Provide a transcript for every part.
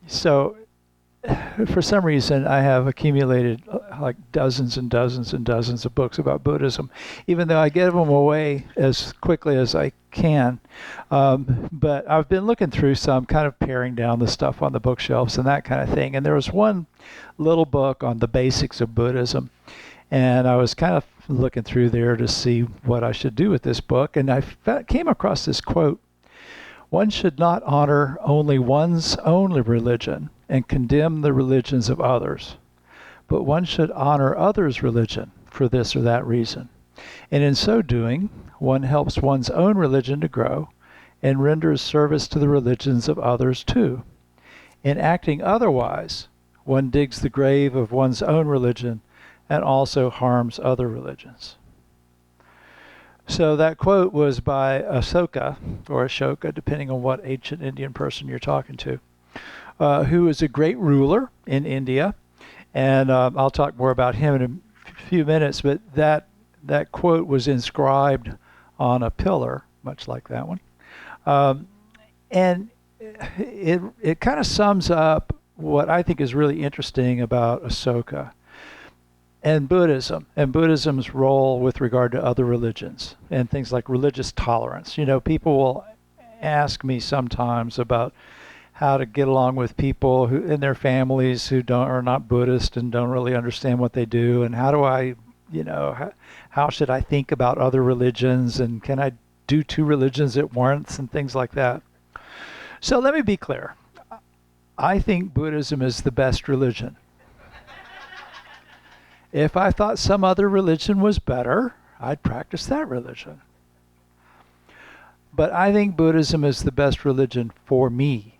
So for some reason, I have accumulated like dozens and dozens and dozens of books about Buddhism, even though I give them away as quickly as I can. But I've been looking through some, kind of paring down the stuff on the bookshelves and that kind of thing. And there was one little book on the basics of Buddhism. And I was kind of looking through there to see what I should do with this book. And I came across this quote: "One should not honor only one's own religion and condemn the religions of others, but one should honor others' religion for this or that reason. And in so doing, one helps one's own religion to grow and renders service to the religions of others too. In acting otherwise, one digs the grave of one's own religion and also harms other religions." So that quote was by Asoka, or Ashoka, depending on what ancient Indian person you're talking to, who was a great ruler in India. And I'll talk more about him in a few minutes, but that quote was inscribed on a pillar, much like that one. And it kind of sums up what I think is really interesting about Asoka and Buddhism's role with regard to other religions and things like religious tolerance. You know, people will ask me sometimes about how to get along with people who in their families who are not Buddhist and don't really understand what they do, and how do I, how should I think about other religions, and can I do two religions at once, and things like that. So let me be clear. I think Buddhism is the best religion. If I thought some other religion was better, I'd practice that religion. But I think Buddhism is the best religion for me.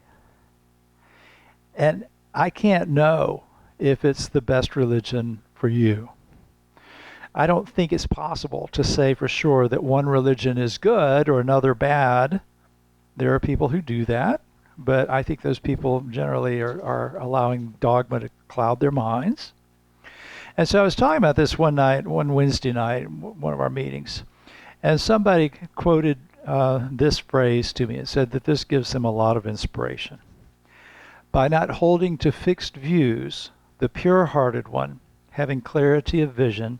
And I can't know if it's the best religion for you. I don't think it's possible to say for sure that one religion is good or another bad. There are people who do that, but I think those people generally are allowing dogma to cloud their minds. And so I was talking about this one Wednesday night, one of our meetings, and somebody quoted this phrase to me. It said that this gives them a lot of inspiration. "By not holding to fixed views, the pure-hearted one, having clarity of vision,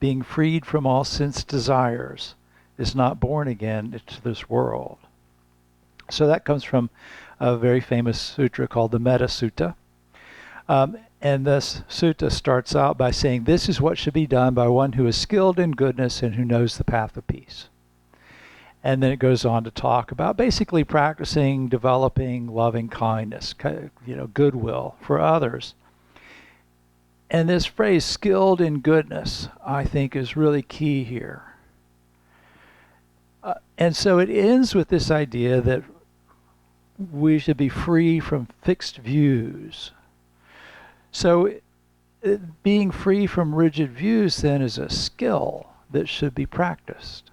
being freed from all sense desires, is not born again into this world." So that comes from a very famous sutra called the Metta Sutta. And this sutta starts out by saying, "This is what should be done by one who is skilled in goodness and who knows the path of peace." And then it goes on to talk about basically practicing, developing loving kindness, goodwill for others. And this phrase, skilled in goodness, I think is really key here. And so it ends with this idea that we should be free from fixed views. So being free from rigid views then is a skill that should be practiced.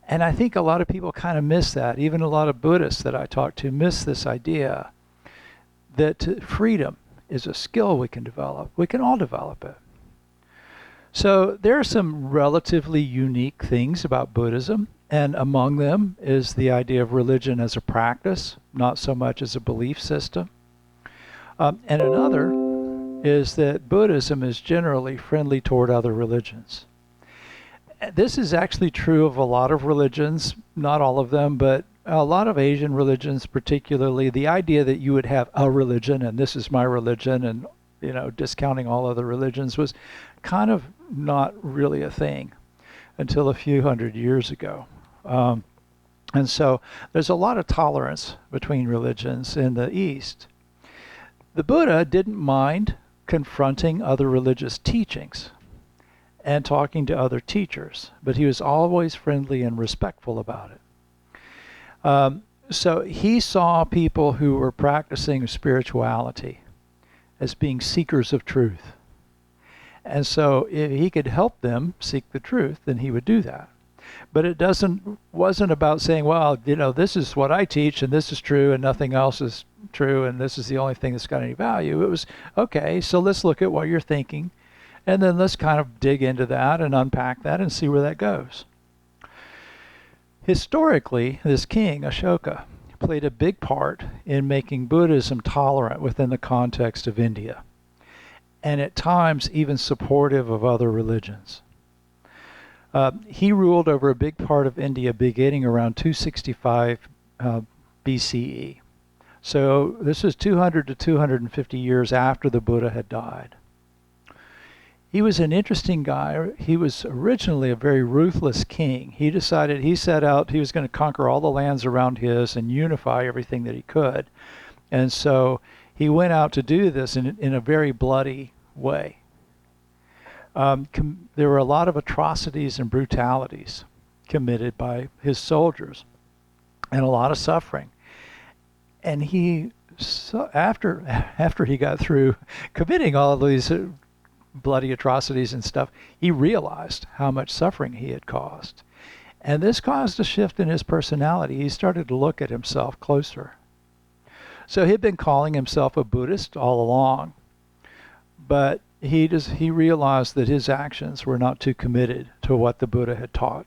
And I think a lot of people kind of miss that. Even a lot of Buddhists that I talk to miss this idea that freedom is a skill we can develop. We can all develop it. So there are some relatively unique things about Buddhism, and among them is the idea of religion as a practice, not so much as a belief system. And another is that Buddhism is generally friendly toward other religions. This is actually true of a lot of religions, not all of them, but a lot of Asian religions particularly. The idea that you would have a religion and this is my religion and, discounting all other religions was kind of not really a thing until a few hundred years ago. And so there's a lot of tolerance between religions in the East. The Buddha didn't mind confronting other religious teachings and talking to other teachers, but he was always friendly and respectful about it. So he saw people who were practicing spirituality as being seekers of truth. And so if he could help them seek the truth, then he would do that. But it wasn't about saying, well, this is what I teach and this is true and nothing else is true and this is the only thing that's got any value. It was, okay, so let's look at what you're thinking and then let's kind of dig into that and unpack that and see where that goes. Historically, this king, Ashoka, played a big part in making Buddhism tolerant within the context of India, and at times even supportive of other religions. He ruled over a big part of India beginning around 265 BCE. So this is 200 to 250 years after the Buddha had died. He was an interesting guy. He was originally a very ruthless king. He set out, he was going to conquer all the lands around his and unify everything that he could. And so he went out to do this in a very bloody way. There were a lot of atrocities and brutalities committed by his soldiers and a lot of suffering. And after he got through committing all of these bloody atrocities and stuff, he realized how much suffering he had caused. And this caused a shift in his personality. He started to look at himself closer. So he'd been calling himself a Buddhist all along, but he realized that his actions were not too committed to what the Buddha had taught.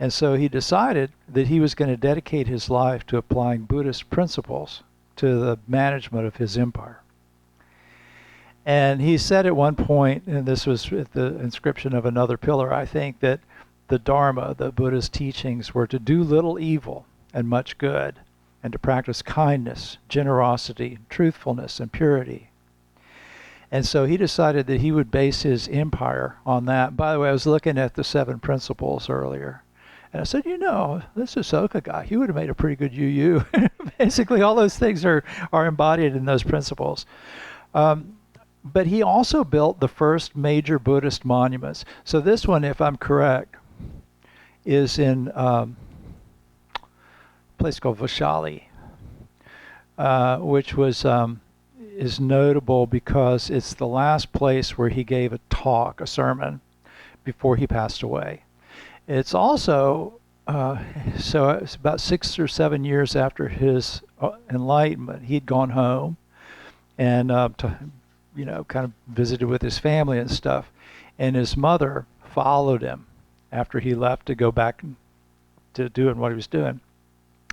And so he decided that he was going to dedicate his life to applying Buddhist principles to the management of his empire. And he said at one point, and this was at the inscription of another pillar, I think, that the Dharma, the Buddha's teachings, were to do little evil and much good, and to practice kindness, generosity, truthfulness, and purity. And so he decided that he would base his empire on that. By the way, I was looking at the 7 principles earlier. And I said, this Asoka guy, he would have made a pretty good UU. Basically, all those things are embodied in those principles. But he also built the first major Buddhist monuments. So this one, if I'm correct, is in a place called Vaishali, which is notable because it's the last place where he gave a talk, a sermon, before he passed away. It's also, so it's about 6 or 7 years after his enlightenment. He'd gone home and, kind of visited with his family and stuff. And his mother followed him after he left to go back to doing what he was doing.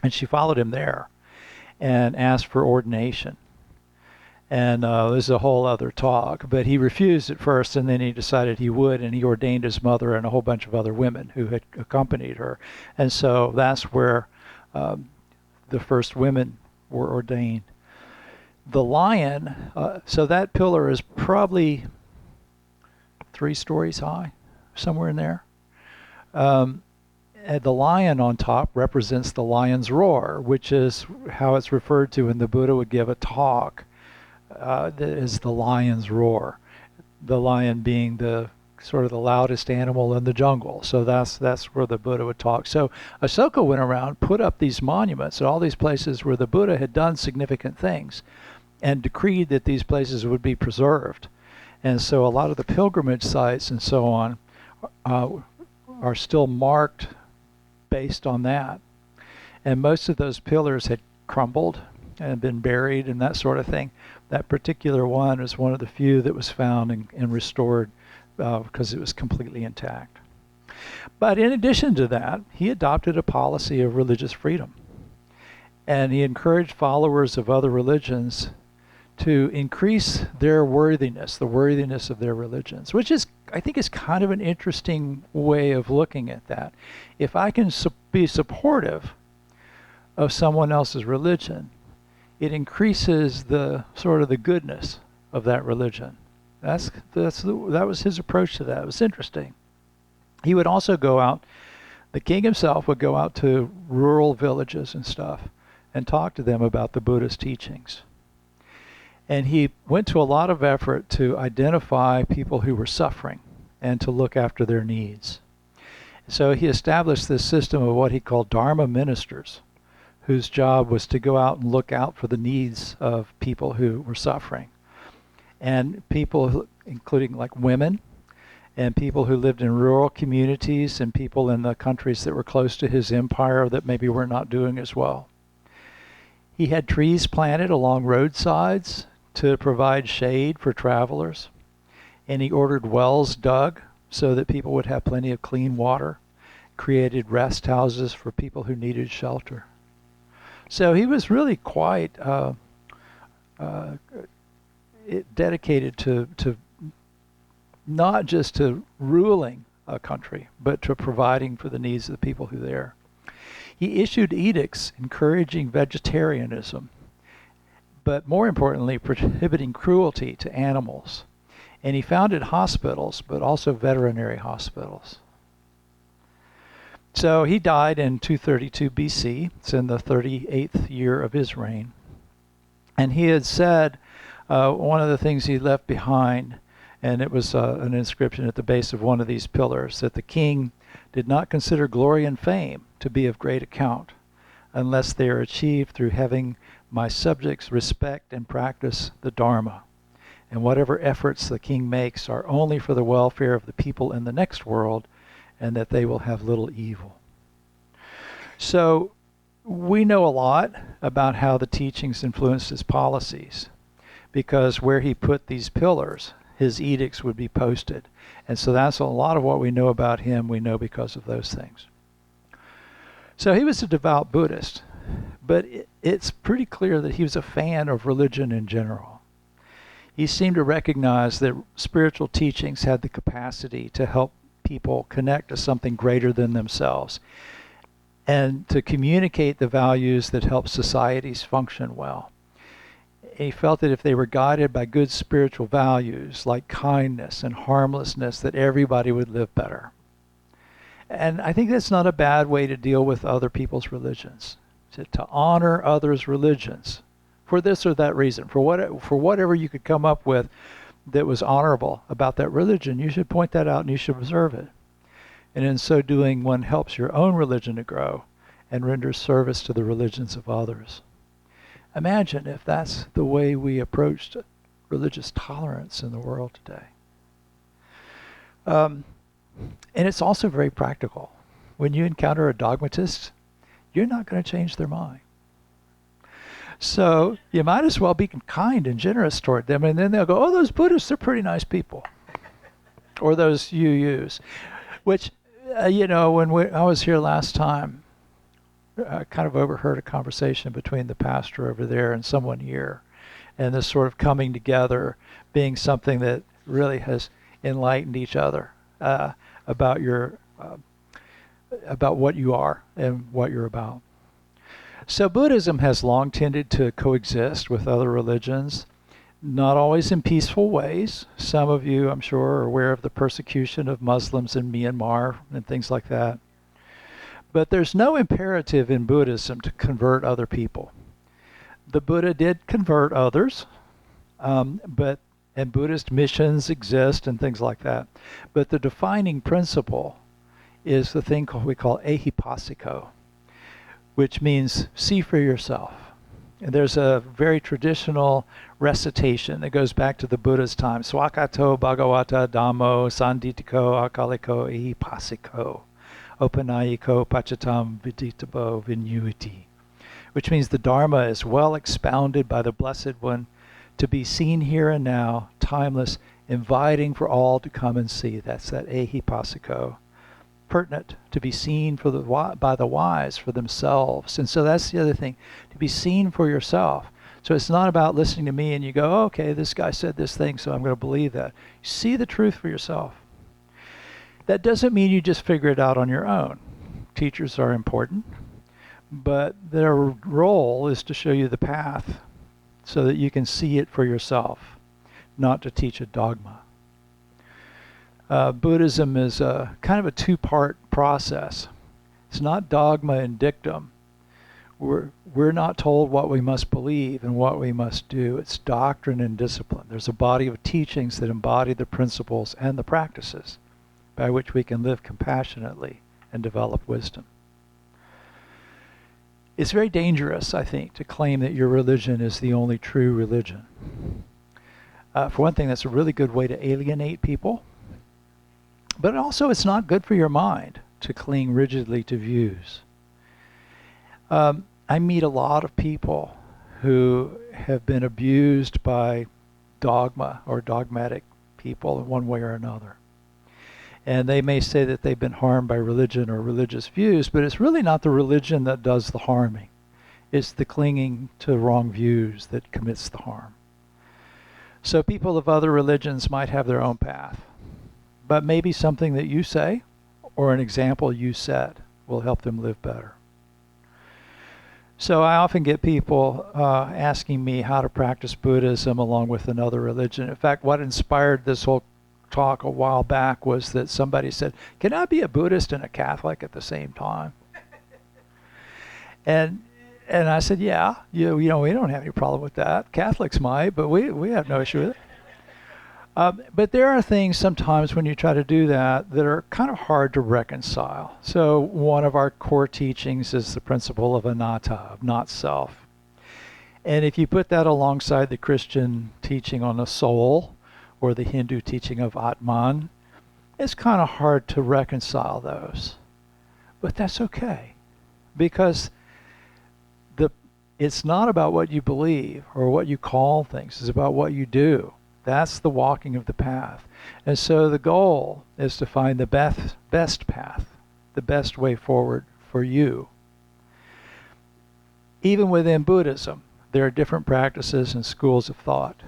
And she followed him there and asked for ordination. And this is a whole other talk, but he refused at first, and then he decided he would, and he ordained his mother and a whole bunch of other women who had accompanied her. And so that's where the first women were ordained. The lion, so that pillar is probably 3 stories high, somewhere in there. And the lion on top represents the lion's roar, which is how it's referred to when the Buddha would give a talk. Is the lion's roar, the lion being the sort of the loudest animal in the jungle. So that's where the Buddha would talk. So Asoka went around, put up these monuments at all these places where the Buddha had done significant things, and decreed that these places would be preserved. And so a lot of the pilgrimage sites and so on are still marked based on that. And most of those pillars had crumbled and been buried and that sort of thing. That particular one is one of the few that was found and restored because it was completely intact. But in addition to that, he adopted a policy of religious freedom. And he encouraged followers of other religions to increase their worthiness, the worthiness of their religions, which is, I think, is kind of an interesting way of looking at that. If I can be supportive of someone else's religion, it increases the sort of the goodness of that religion. That was his approach to that. It was interesting. He would also go out, the king himself would go out to rural villages and stuff and talk to them about the Buddhist teachings. And he went to a lot of effort to identify people who were suffering and to look after their needs. So he established this system of what he called Dharma ministers, whose job was to go out and look out for the needs of people who were suffering. And people, including like women, and people who lived in rural communities, and people in the countries that were close to his empire that maybe were not doing as well. He had trees planted along roadsides to provide shade for travelers. And he ordered wells dug so that people would have plenty of clean water, created rest houses for people who needed shelter. So he was really quite dedicated to not just to ruling a country, but to providing for the needs of the people who are there. He issued edicts encouraging vegetarianism, but more importantly, prohibiting cruelty to animals. And he founded hospitals, but also veterinary hospitals. So he died in 232 BC. It's in the 38th year of his reign. And he had said, one of the things he left behind, and it was an inscription at the base of one of these pillars, that the king did not consider glory and fame to be of great account, unless they are achieved through having my subjects respect and practice the Dharma. And whatever efforts the king makes are only for the welfare of the people in the next world, and that they will have little evil. So we know a lot about how the teachings influenced his policies, because where he put these pillars, his edicts would be posted. And so that's a lot of what we know about him, we know because of those things. So he was a devout Buddhist, but it's pretty clear that he was a fan of religion in general. He seemed to recognize that spiritual teachings had the capacity to help people connect to something greater than themselves and to communicate the values that help societies function well. He felt that if they were guided by good spiritual values like kindness and harmlessness, that everybody would live better. And I think that's not a bad way to deal with other people's religions, to honor others' religions for this or that reason, for whatever you could come up with that was honorable about that religion. You should point that out and you should observe it. And in so doing, one helps your own religion to grow and renders service to the religions of others. Imagine if that's the way we approached religious tolerance in the world today. And it's also very practical. When you encounter a dogmatist, you're not going to change their mind. So you might as well be kind and generous toward them, and then they'll go, oh, those Buddhists, they're pretty nice people. Or those UUs. Which, when I was here last time, I kind of overheard a conversation between the pastor over there and someone here, and this sort of coming together being something that really has enlightened each other about what you are and what you're about. So Buddhism has long tended to coexist with other religions, not always in peaceful ways. Some of you, I'm sure, are aware of the persecution of Muslims in Myanmar and things like that. But there's no imperative in Buddhism to convert other people. The Buddha did convert others, and Buddhist missions exist and things like that. But the defining principle is the thing we call ehipassiko, which means see for yourself. And there's a very traditional recitation that goes back to the Buddha's time. Swakato Bhagavata Dhammo Sanditiko Akaliko Ehipassiko Opanayiko Pachatam Viditabo Vinuiti, which means the Dharma is well expounded by the Blessed One to be seen here and now, timeless, inviting for all to come and see. That's that ehipassiko. Pertinent, to be seen by the wise for themselves. And so that's the other thing, to be seen for yourself. So it's not about listening to me and you go, oh, okay, this guy said this thing, so I'm going to believe that. You see the truth for yourself. That doesn't mean you just figure it out on your own. Teachers are important, but their role is to show you the path so that you can see it for yourself, not to teach a dogma. Buddhism is kind of a two-part process. It's not dogma and dictum. We're not told what we must believe and what we must do. It's doctrine and discipline. There's a body of teachings that embody the principles and the practices by which we can live compassionately and develop wisdom. It's very dangerous, I think, to claim that your religion is the only true religion. For one thing, that's a really good way to alienate people. But also, it's not good for your mind to cling rigidly to views. I meet a lot of people who have been abused by dogma or dogmatic people in one way or another. And they may say that they've been harmed by religion or religious views, but it's really not the religion that does the harming. It's the clinging to wrong views that commits the harm. So people of other religions might have their own path, but maybe something that you say or an example you set will help them live better. So I often get people asking me how to practice Buddhism along with another religion. In fact, what inspired this whole talk a while back was that somebody said, "Can I be a Buddhist and a Catholic at the same time?" And I said, "Yeah, we don't have any problem with that. Catholics might, but we have no issue with it." But there are things sometimes when you try to do that are kind of hard to reconcile. So one of our core teachings is the principle of anatta, of not self. And if you put that alongside the Christian teaching on the soul or the Hindu teaching of Atman, it's kind of hard to reconcile those. But that's okay, because it's not about what you believe or what you call things. It's about what you do. That's the walking of the path. And so the goal is to find the best path, the best way forward for you. Even within Buddhism, there are different practices and schools of thought.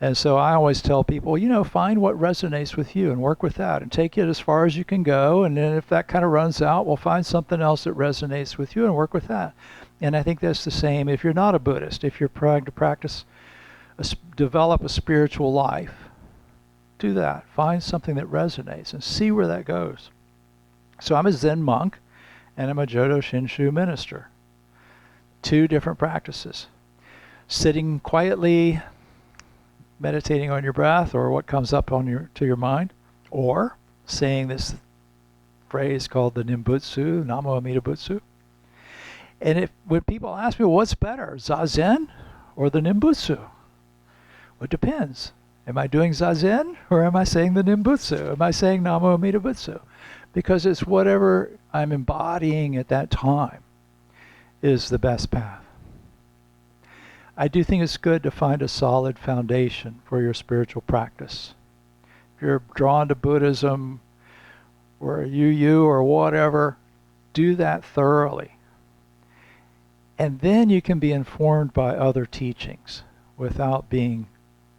And so I always tell people, find what resonates with you and work with that and take it as far as you can go. And then if that kind of runs out, we'll find something else that resonates with you and work with that. And I think that's the same if you're not a Buddhist. If you're trying to develop a spiritual life, do that. Find something that resonates and see where that goes. So I'm a Zen monk and I'm a Jodo Shinshu minister. Two different practices. Sitting quietly, meditating on your breath or what comes up to your mind, or saying this phrase called the Nimbutsu, Namo Amida Butsu. And when people ask me, what's better, Zazen or the Nimbutsu? Well, it depends. Am I doing Zazen or am I saying the Nimbutsu? Am I saying Namo Amida Butsu? Because it's whatever I'm embodying at that time is the best path. I do think it's good to find a solid foundation for your spiritual practice. If you're drawn to Buddhism or you or whatever, do that thoroughly. And then you can be informed by other teachings without being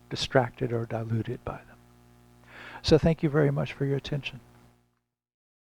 distracted or diluted by them. So thank you very much for your attention.